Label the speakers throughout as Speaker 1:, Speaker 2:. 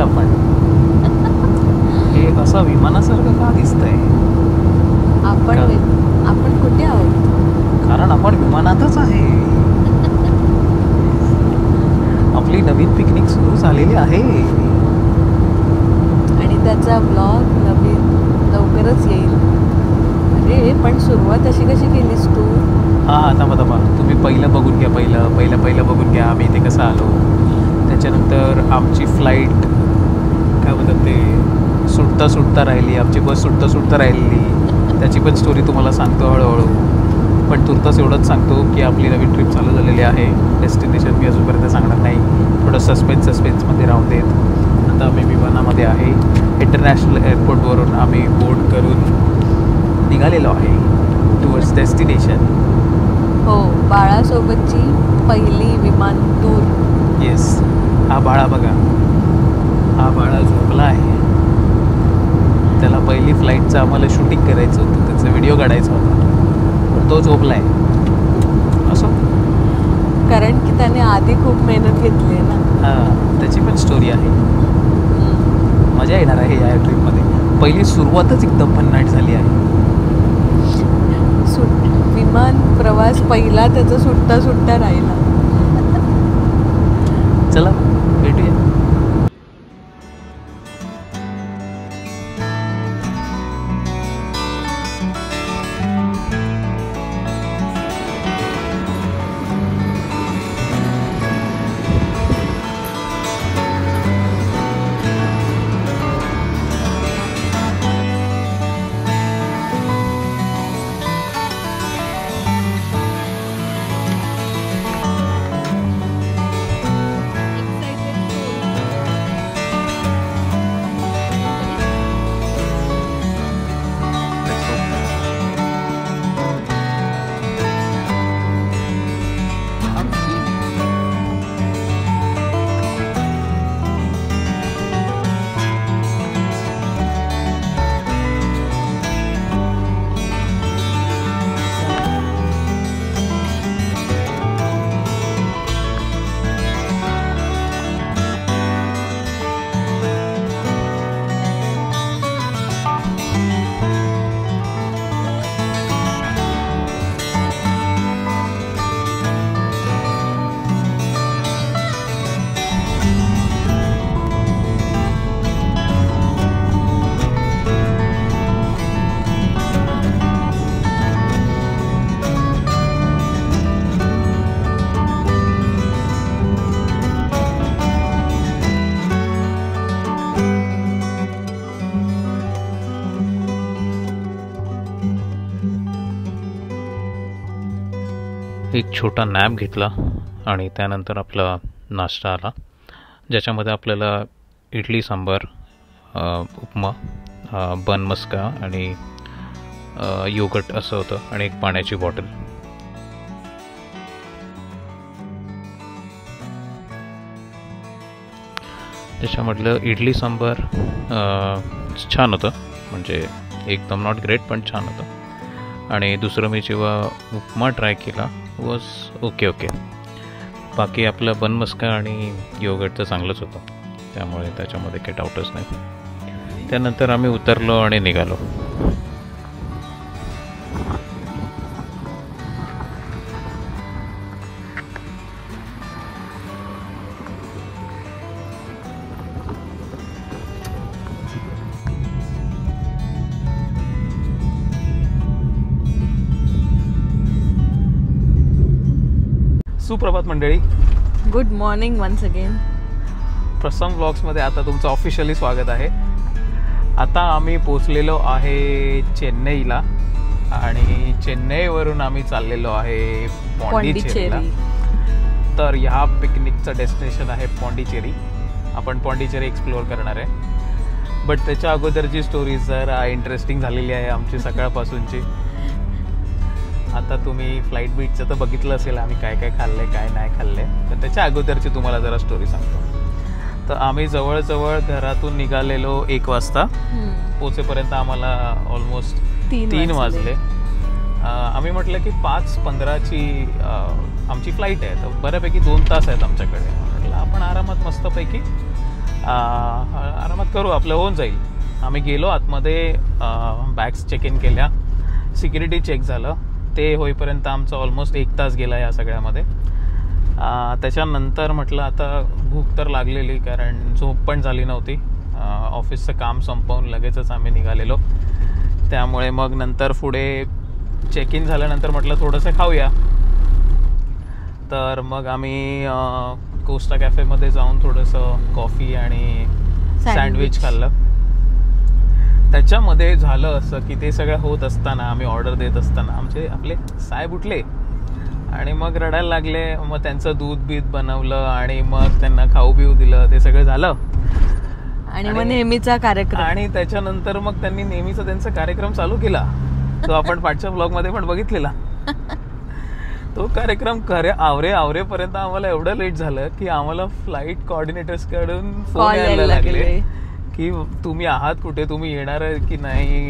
Speaker 1: आपण? हे असं विमानासारखं का दिसतंय?
Speaker 2: आपण कुठे आहोत?
Speaker 1: कारण आपण विमानातच आहे. आपली नवीन पिकनिक सुरू झालेली आहे
Speaker 2: आणि त्याचा ब्लॉग नवीन लवकरच येईल. अरे पण सुरुवात अशी कशी केलीस तू?
Speaker 1: हां थांबा तुम्ही पहिलं बघून घ्या. पहिलं बघून घ्या आम्ही इथे कसं आलो. त्याच्यानंतर आमची फ्लाईट काय बोलतात ते सुटता राहिली. आमची बस सुटता राहिली. त्याची पण स्टोरी तुम्हाला सांगतो हळूहळू. पण तुर्तास एवढंच सांगतो की आपली नवीन ट्रिप चालू झालेली आहे. डेस्टिनेशन मी अजूनपर्यंत सांगणार नाही. थोडं सस्पेन्समध्ये राहून देत. आता आम्ही विमानामध्ये आहे. इंटरनॅशनल एअरपोर्टवरून आम्ही बोर्ड करून निघालेलो आहे टुवर्ड्स डेस्टिनेशन.
Speaker 2: हो, बाळासोबतची पहिली विमान टूर.
Speaker 1: येस. हा बाळा बघा, हा बाळा झोपला आहे. त्याला पहिली फ्लाईटचं आम्हाला शूटिंग करायचं होतं, त्याचा व्हिडिओ काढायचा होता, पण तो झोपला आहे. असं
Speaker 2: कारण की त्याने आधी खूप मेहनत घेतली आहे ना.
Speaker 1: हां, त्याची पण स्टोरी आहे. मजा येणार आहे या ट्रिपमध्ये. पहिली सुरुवातच एकदम भन्नाट झाली आहे.
Speaker 2: विमान प्रवास पहिला त्याचा सुटता राहिला.
Speaker 1: चला भेटूया. एक छोटा नॅप घेतला आणि त्यानंतर आपला नाश्ता आला, ज्याच्यामध्ये आपल्याला इडली सांबार, उपमा, बन मस्का आणि योगर्ट असं होतं आणि एक पाण्याची बॉटल. त्याच्यामधलं इडली सांबार छान होतं, म्हणजे एकदम नॉट ग्रेट पण छान होतं. आणि दुसरं मी जेव्हा उपमा ट्राय केला वॉज ओके. बाकी आपलं बन मस्का आणि योगर्ट तर चांगलंच होतं, त्यामुळे त्याच्यामध्ये काही डाऊटच नाही. त्यानंतर आम्ही उतरलो आणि निघालो. सुप्रभात मंडळी.
Speaker 2: Good morning once again.
Speaker 1: प्रसंग व्लॉग्समध्ये आता तुमचं ऑफिशियली स्वागत आहे. आता आम्ही पोचलेलो आहे चेन्नईला आणि चेन्नईवरून आम्ही चाललेलो आहे पॉंडिचेरीला. तर ह्या पिकनिकचं डेस्टिनेशन आहे पॉंडिचेरी. आपण पॉंडिचेरी एक्सप्लोअर करणार आहे. बट त्याच्या अगोदरची स्टोरी जरा इंटरेस्टिंग झालेली आहे आमची सकाळपासूनची. आता तुम्ही फ्लाईट बीटचं तर बघितलं असेल आम्ही काय काय खाल्लं काय नाही खाल्लं, तर त्याच्या अगोदरची तुम्हाला जरा स्टोरी सांगतो. तर आम्ही जवळजवळ घरातून निघालेलो 1 वाजता. पोचेपर्यंत आम्हाला ऑलमोस्ट 3 वाजले. आम्ही म्हटलं की 5:15ची आमची फ्लाईट आहे, तर बऱ्यापैकी 2 तास आहेत आमच्याकडे. म्हटलं आपण आरामात मस्तपैकी आरामात करू, आपलं होऊन जाईल. आम्ही गेलो आतमध्ये, बॅग्स चेक इन केल्या, सिक्युरिटी चेक झालं, ते होईपर्यंत आमचा ऑलमोस्ट 1 तास गेला या सगळ्यामध्ये. त्याच्यानंतर म्हटलं आता भूक तर लागलेली, कारण झोप पण झाली नव्हती. ऑफिसचं काम संपवून लगेचच आम्ही निघालेलो. त्यामुळे मग नंतर पुढे चेक इन झाल्यानंतर म्हटलं थोडंसं खाऊया. तर मग आम्ही कोस्टा कॅफेमध्ये जाऊन थोडंसं कॉफी आणि सँडविच खाल्लं. त्याच्यामध्ये झालं असं की ते सगळं होत असताना, आम्ही ऑर्डर देत असताना आपले साहेब उठले आणि मग रडायला लागले. मग त्यांचं दूध बीत बनवलं आणि मग त्यांना खाऊ पिऊ दिलं. ते सगळं झालं
Speaker 2: आणि मग नेहमीचा कार्यक्रम.
Speaker 1: आणि त्याच्यानंतर मग त्यांनी नेहमीचा त्यांचा कार्यक्रम चालू केला, तो आपण पाठच्या ब्लॉगमध्ये पण बघितलेला. तो कार्यक्रम आवरेपर्यंत आम्हाला एवढं लेट झालं की आम्हाला फ्लाईट कोऑर्डिनेटर्स कडून फोन यायला लागले की तुम्ही आहात कुठे, तुम्ही येणार आहे की नाही,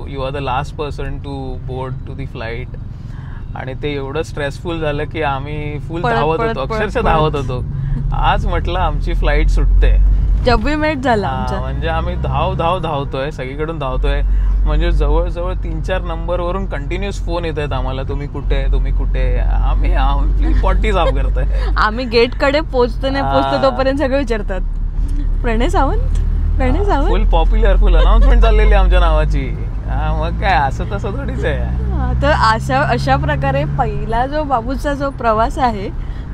Speaker 1: you are the last person to board to the flight. आणि ते एवढं स्ट्रेसफुल झालं की आम्ही फुल धावत होतो, अक्षरशः धावत होतो. आज म्हटलं आमची फ्लाईट सुटते,
Speaker 2: जब्बीमेट झाला
Speaker 1: म्हणजे आम्ही धावतोय, सगळीकडून धावतोय. म्हणजे जवळजवळ 3-4 नंबरवरून कंटिन्युअस फोन येत आहेत आम्हाला, तुम्ही कुठे. आम्ही पॉटी साफ करतोय.
Speaker 2: आम्ही गेटकडे पोहोचतो तोपर्यंत सगळे विचारतात Pranay Sawant
Speaker 1: full popular, full announcement चाललेली आमच्या नावाची. मग काय असं तसं थोडीच आहे.
Speaker 2: तर अशा प्रकारे पहिला जो बाबूचा जो प्रवास आहे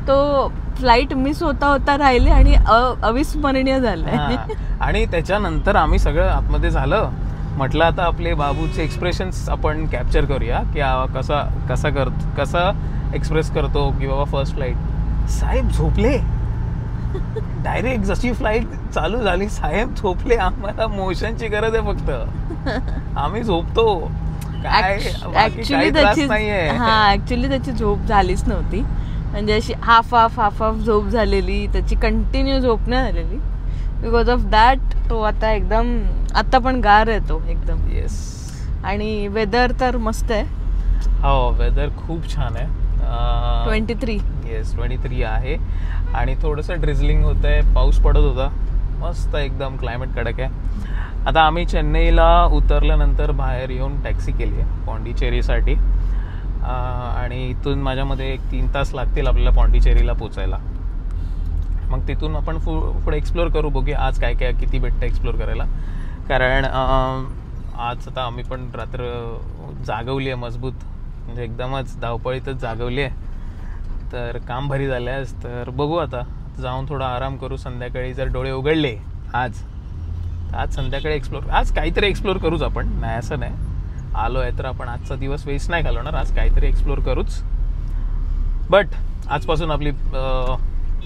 Speaker 2: तो फ्लाईट मिस होता राहिली आणि अविस्मरणीय झालाय.
Speaker 1: आणि त्याच्यानंतर आम्ही सगळं आतमध्ये झालं. म्हटलं आता आपले बाबूचे एक्सप्रेशन्स आपण कॅप्चर करूया की कसा एक्सप्रेस करतो की बाबा फर्स्ट फ्लाईट. साहेब झोपले डायरेक्ट, जशी फ्लाईट चालू झाली साहेब झोपले. आम्हाला मोशनची गरज आहे फक्त, आम्ही झोपतो.
Speaker 2: ऍक्च्युली त्याची झोप झालीच नव्हती, म्हणजे अशी हाफ झोप झालेली, त्याची कंटिन्यू झोप नाही झालेली. बिकॉज ऑफ दॅट तो आता पण गार आहे तो एकदम.
Speaker 1: येस.
Speaker 2: आणि वेदर तर मस्त आहे.
Speaker 1: हो, वेदर खूप छान आहे.
Speaker 2: 23
Speaker 1: आहे आणि थोडंसं ड्रिझलिंग होत आहे, पाऊस पडत होता, मस्त एकदम क्लायमेट कडक आहे. आता आम्ही चेन्नईला उतरल्यानंतर बाहेर येऊन टॅक्सी केली आहे पॉंडिचेरीसाठी. आणि इथून माझ्यामध्ये 1-3 तास लागतील आपल्याला पॉंडिचेरीला पोचायला. मग तिथून आपण पुढे एक्सप्लोर करू, बघूया आज काय किती भेटतं एक्सप्लोर करायला. कारण आज आता आम्ही पण रात्र जागवली आहे मजबूत, म्हणजे एकदमच धावपळीतच जागवली आहे. तर काम भारी झालं आहे. तर बघू आता जाऊन थोडा आराम करू. संध्याकाळी जर डोळे उघडले आज संध्याकाळी आज काहीतरी एक्सप्लोर करूच आपण, नाही असं नाही. आलो आहे तर आपण आजचा दिवस वेस्ट नाही घालवणार, आज काहीतरी एक्सप्लोर करूच. बट आजपासून आपली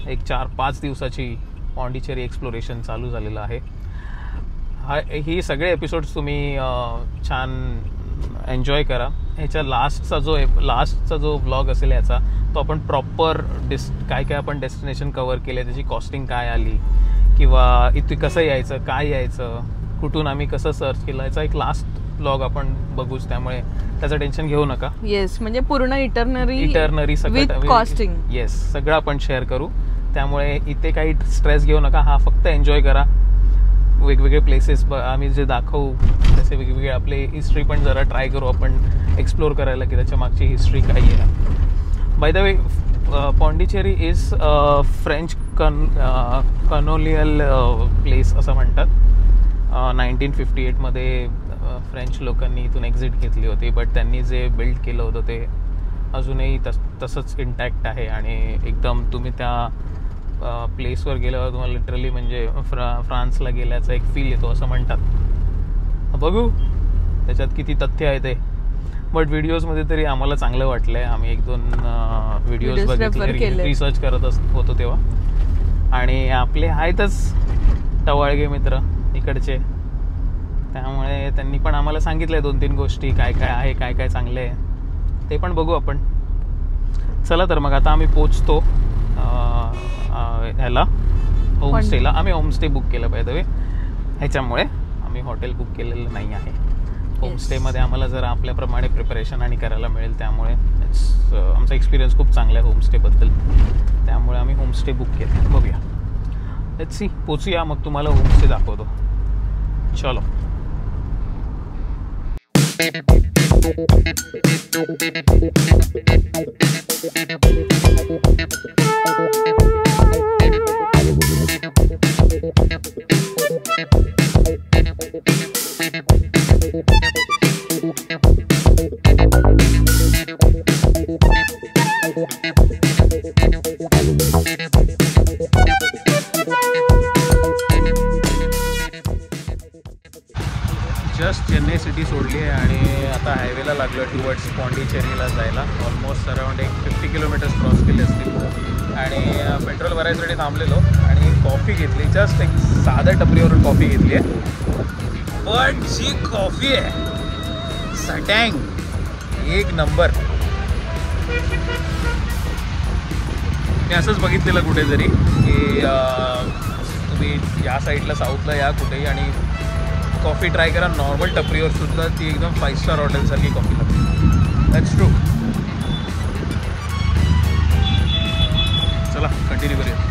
Speaker 1: एक 4-5 दिवसाची पॉंडिचेरी एक्सप्लोरेशन चालू झालेलं आहे. ही सगळे एपिसोड्स तुम्ही छान एन्जॉय करा. ह्याच्या लास्टचा जो ब्लॉग असेल याचा, तो आपण प्रॉपर काय आपण डेस्टिनेशन कव्हर केले, त्याची कॉस्टिंग काय आली, किंवा इथे कसं यायचं, काय यायचं, कुठून आम्ही कसं सर्च केलं, याचा एक लास्ट ब्लॉग आपण बघूच. त्यामुळे त्याचं टेन्शन घेऊ नका.
Speaker 2: येस, म्हणजे पूर्ण इटरनरी
Speaker 1: सगळं
Speaker 2: कॉस्टिंग,
Speaker 1: येस, सगळं आपण शेअर करू. त्यामुळे इथे काही स्ट्रेस घेऊ नका. हा फक्त एन्जॉय करा. वेगवेगळे प्लेसेस आम्ही जे दाखवू, तसे वेगवेगळे आपले हिस्ट्री पण जरा ट्राय करू आपण एक्सप्लोर करायला की त्याच्या मागची हिस्ट्री काय आहे. By the way, Pondicherry is French colonial place असं म्हणतात. 1958 मध्ये फ्रेंच लोकांनी इथून एक्झिट घेतली होती, बट त्यांनी जे बिल्ड केलं होतं ते अजूनही तसंच इंटॅक्ट आहे. आणि एकदम तुम्ही त्या प्लेसवर गेल्यावर तुम्हाला लिटरली म्हणजे फ्रान्सला गेल्याचा एक फील येतो असं म्हणतात. बघू त्याच्यात किती तथ्य आहे ते, बट व्हिडिओजमध्ये तरी आम्हाला चांगलं वाटलं आहे. आम्ही 1-2 व्हिडिओज बघितले, रिसर्च करत होतो तेव्हा. आणि आपले आहेतच टवाळगे मित्र इकडचे, त्यामुळे त्यांनी पण आम्हाला सांगितलं आहे 2-3 गोष्टी, काय आहे, काय चांगलं आहे ते पण बघू आपण. चला तर मग आता आम्ही पोचतो ह्याला होमस्टेला. आम्ही होमस्टे बुक केलं पाहिजे ह्याच्यामुळे आम्ही हॉटेल बुक केलेलं नाही आहे. होमस्टेमध्ये आम्हाला जरा आपल्याप्रमाणे प्रिपरेशन आणि करायला मिळेल, त्यामुळे आमचा एक्सपिरियन्स खूप चांगला आहे होमस्टेबद्दल, त्यामुळे आम्ही होमस्टे बुक केलं. बघूया. लेट्स सी, पोचूया मग तुम्हाला होमस्टे दाखवतो. चलो. जस्ट चेन्नई सिटी सोडली आहे आणि आता हायवेला लागलो टुवर्ड्स पॉंडिचेरीला जायला. ऑलमोस्ट अराउंड 50 किलोमीटर्स क्रॉस केले असतील आणि पेट्रोल भरायसाठी थांबलेलो आणि कॉफी घेतली. जस्ट एक साध्या टपरीवरून कॉफी घेतली आहे, पण जी कॉफी आहे सटँग एक नंबर. मी असंच बघितलेलं कुठेतरी की तुम्ही या साईडला साऊथला या कुठेही आणि कॉफी ट्राय करा नॉर्मल टपरीवर सुद्धा, ती एकदम 5 स्टार हॉटेलसारखी कॉफी लागते. That's true. चला कंटिन्यू करूया.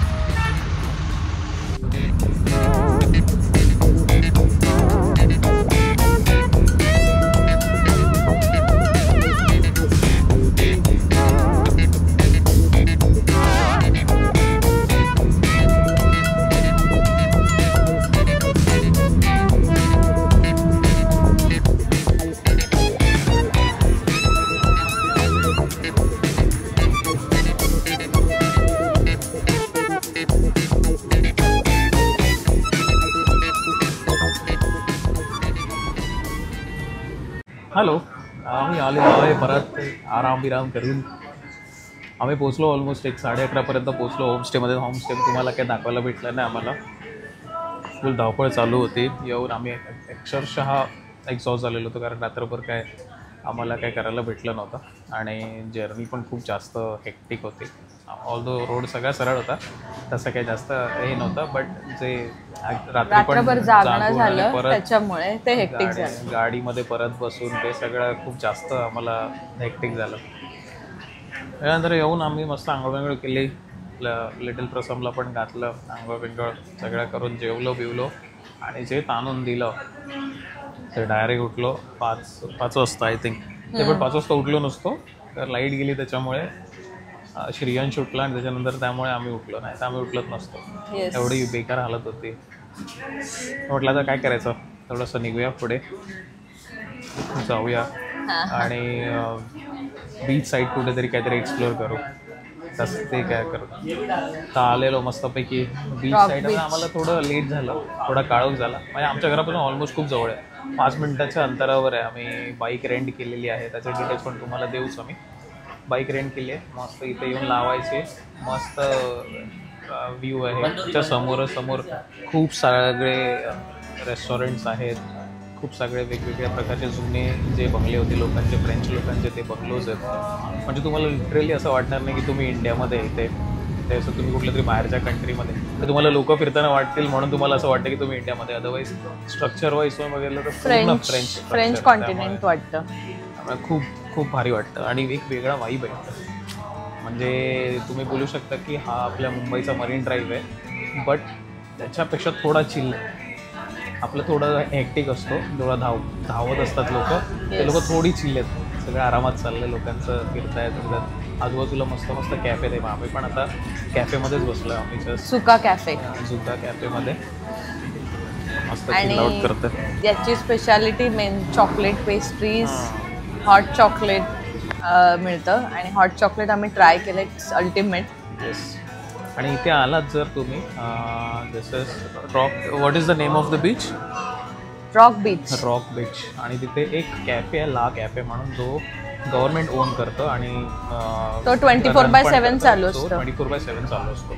Speaker 1: हॅलो, आम्ही आलेलो आहे परत आराम विराम करून. आम्ही पोचलो ऑलमोस्ट 11:30पर्यंत पोचलो होमस्टेमध्ये. होमस्टे तुम्हाला काही दाखवायला भेटलं नाही आम्हाला, फुल धावपळ चालू होती. येऊन आम्ही अक्षरशः एक्झॉस्ट झालेलो होतो कारण रात्रभर काय आम्हाला काय करायला भेटलं नव्हतं आणि जर्नी पण खूप जास्त हेक्टिक होती. ऑल्दो रोड सगळा सरळ होता, तसं काही जास्त हे नव्हतं, बट जे
Speaker 2: रात्रभर जागणं झालं त्याच्यामुळे ते हेक्टिक झालं.
Speaker 1: गाडीमध्ये परत बसून ते सगळं खूप जास्त आम्हाला हेक्टिक झालं. त्यानंतर येऊन आम्ही मस्त आंघोळ बिंघोळ केली, लिटल प्रसमला पण घातलं, आंघोळ बिंघोळ सगळं करून जेवलो बिवलो आणि जे ताणून दिलं ते डायरेक्ट उठलो 5 वाजता आय थिंक. ते पण 5 वाजता उठलो नसतो तर लाईट गेली त्याच्यामुळे श्रियांश उठला आणि त्याच्यानंतर त्यामुळे आम्ही उठलो, नाही तर आम्ही उठलत नसतो. एवढी बेकार हालत होती. म्हटलं तर काय करायचं, थोडंसं निघूया पुढे जाऊया आणि बीच साईड कुठेतरी काहीतरी एक्सप्लोअर करू. तसं ते काय करू तर आलेलो मस्तपैकी बीच साईड. आम्हाला थोडं लेट झालं, थोडा काळोख झाला. म्हणजे आमच्या घरापासून ऑलमोस्ट खूप जवळ आहे, 5 मिनिटाच्या अंतरावर आहे. आम्ही बाईक रेंट केलेली आहे, त्याचे डिटेल्स पण तुम्हाला देऊच. आम्ही बाईक रेंट केली आहे, मस्त इथे येऊन लावायचे. मस्त व्ह्यू आहे त्याच्या समोर खूप सगळे रेस्टॉरंट्स आहेत, खूप सगळे वेगवेगळ्या प्रकारचे जुने जे बंगले होते लोकांचे, फ्रेंच लोकांचे ते बंगलोज आहेत. म्हणजे तुम्हाला लिटरली असं वाटणार नाही की तुम्ही इंडियामध्ये येते, ते असं तुम्ही कुठल्या तरी बाहेरच्या कंट्रीमध्ये. तर तुम्हाला लोक फिरताना वाटतील म्हणून तुम्हाला असं वाटतं की तुम्ही इंडियामध्ये. अदरवाईज स्ट्रक्चर वाईज वगैरे तर
Speaker 2: फ्रेंच कॉन्टिनेंट वाटतं.
Speaker 1: खूप खूप भारी वाटतं आणि एक वेगळा वाईब आहे. म्हणजे तुम्ही बोलू शकता की हा आपल्या मुंबईचा मरीन ड्राईव्ह आहे, बट त्याच्यापेक्षा थोडा चिल. आपलं थोडं हेक्टिक असतो, थोडा धावत असतात लोक, ते लोक थोडी चिल आहेत. सगळं आरामात चाललंय, लोकांचं फिरतायत. आजूबाजूला मस्त मस्त कॅफे आहे. आम्ही पण आता कॅफेमध्येच बसलो. आम्ही
Speaker 2: सुका
Speaker 1: कॅफेमध्ये मस्त चिल आउट करतोय.
Speaker 2: याची speciality main chocolate pastries, hot chocolate मिळतं आणि हॉट चॉकलेट आम्ही ट्राय केलं, इट्स अल्टिमेट.
Speaker 1: येस. आणि इथे आलात जर तुम्ही, this is rock, what is the name of the beach?
Speaker 2: Rock beach. आणि तिथे एक कॅफे आहे, ला कॅफे म्हणून, जो गव्हर्नमेंट ओन करतं आणि तो 24/7 चालू असतो.
Speaker 1: 24/7 चालू असतो.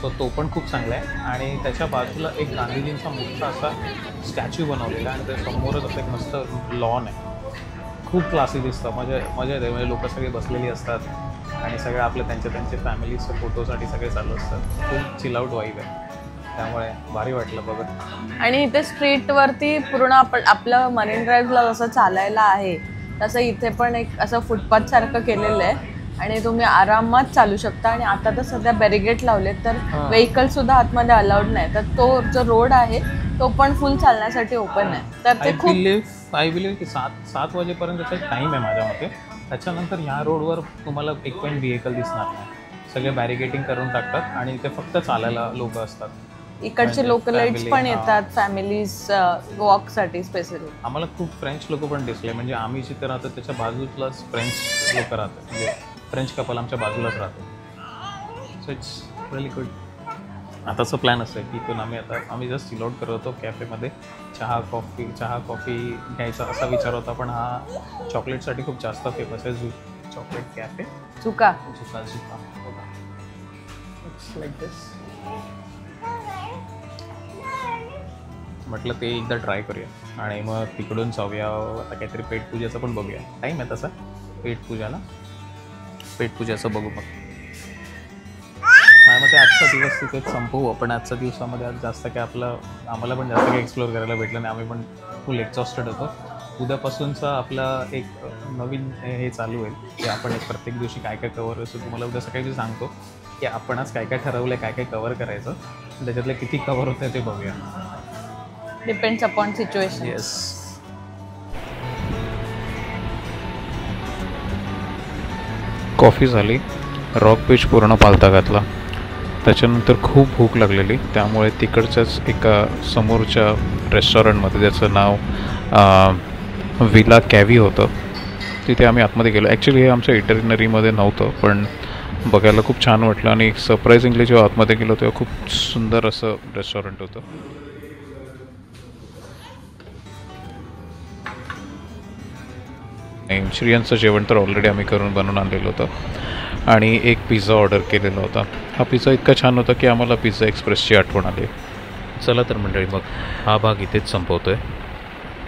Speaker 1: सो तो पण खूप चांगला आहे. आणि त्याच्या बाजूला एक गांधीजींचा मोठा असा स्टॅच्यू बनवलेला आहे आणि त्या समोरच असं एक मस्त लॉन आहे. खूप क्लासी दिसतं, मजा येते. म्हणजे लोक सगळे बसलेली असतात आणि सगळं आपलं त्यांच्या फॅमिलीचं फोटोसाठी सगळे चालू असतात. खूप चिल आउट वाईब आहे, त्यामुळे भारी वाटलं बघत.
Speaker 2: आणि इथे स्ट्रीटवरती पूर्ण आपलं मरीन ड्राईव्हला जसं चालायला आहे तसं इथे पण एक असं फुटपाथ सारखं केलेलं आहे आणि तुम्ही आरामात चालू शकता. आणि आता तर सध्या बॅरिगेट लावलेत तर व्हेकल सुद्धा आतमध्ये अलाउड नाही, तर तो जो रोड आहे तो पण फुल चालण्यासाठी ओपन आहे. तर ते खूप
Speaker 1: आय बिलीव्ह की 7 वाजेपर्यंतचा टाईम आहे माझ्या मते. त्याच्यानंतर ह्या रोडवर तुम्हाला एक पण व्हेकल दिसणार नाही. सगळे बॅरिगेटिंग करून टाकतात आणि इथे फक्त चालायला लोक असतात.
Speaker 2: इकडचे लोकलाइट्स पण येतात फॅमिलीज वॉकसाठी स्पेशली.
Speaker 1: आम्हाला खूप फ्रेंच लोक पण दिसले, म्हणजे आम्ही जिथे राहतो त्याच्या बाजूलाच फ्रेंच लोक राहतात, म्हणजे फ्रेंच कपल आमच्या बाजूलाच राहतो. So it's really good. आताचं प्लॅन असं आहे की इथून आम्ही जस्ट चिल आउट करत होतो कॅफेमध्ये. चहा कॉफी घ्यायचा असा विचार होता, पण हा चॉकलेटसाठी खूप जास्त फेमस आहे. चॉकलेट कॅफे
Speaker 2: झुका.
Speaker 1: इट्स लाईक दिस. म्हटलं ते एकदा ट्राय करूया आणि मग तिकडून जाऊया. आता काहीतरी पेटपूजाचं पण बघूया. टाईम आहे तसा पेटपूजाचं बघू. मग माझ्या मते आजचा दिवस तिथेच संपवू आपण. आजच्या दिवसामध्ये आज जास्त काय आम्हाला पण जास्त काही एक्सप्लोअर करायला भेटलं नाही. आम्ही पण फुल एक्झॉस्टेड होतो. उद्यापासूनचा आपला एक नवीन हे चालू होईल की आपण एक प्रत्येक दिवशी काय काय कवर असं तुम्हाला उद्या सकाळी सांगतो की आपण आज काय काय ठरवलं आहे, काय काय कवर करायचं, त्याच्यातले किती कवर होतं ते बघूया.
Speaker 2: Depends upon situation.
Speaker 1: Yes. Coffee झाली, रॉक बीच पूर्ण पालथा घातला. त्याच्यानंतर खूप भूक लागलेली, त्यामुळे तिकडच्याच एका समोरच्या रेस्टॉरंटमध्ये, ज्याचं नाव विला कॅव्ही होतं, तिथे आम्ही आतमध्ये गेलो. ॲक्च्युली हे आमच्या इटरनरीमध्ये नव्हतं, पण बघायला खूप छान वाटलं. आणि सरप्रायझिंगली जेव्हा आतमध्ये गेलो तेव्हा खूप सुंदर असं रेस्टॉरंट होतं. श्रियांचं जेवण तर ऑलरेडी आम्ही बनवून आणलेलं होतं आणि एक पिझ्झा ऑर्डर केलेला होता. हा पिझ्झा इतका छान होता की आम्हाला पिझ्झा एक्सप्रेसची आठवण आली. चला तर मंडळी, मग हा भाग इथेच संपवतो आहे.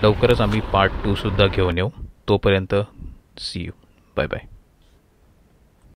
Speaker 1: लवकरच आम्ही पार्ट 2 सुद्धा घेऊन येऊ. तोपर्यंत सी यू. Bye bye.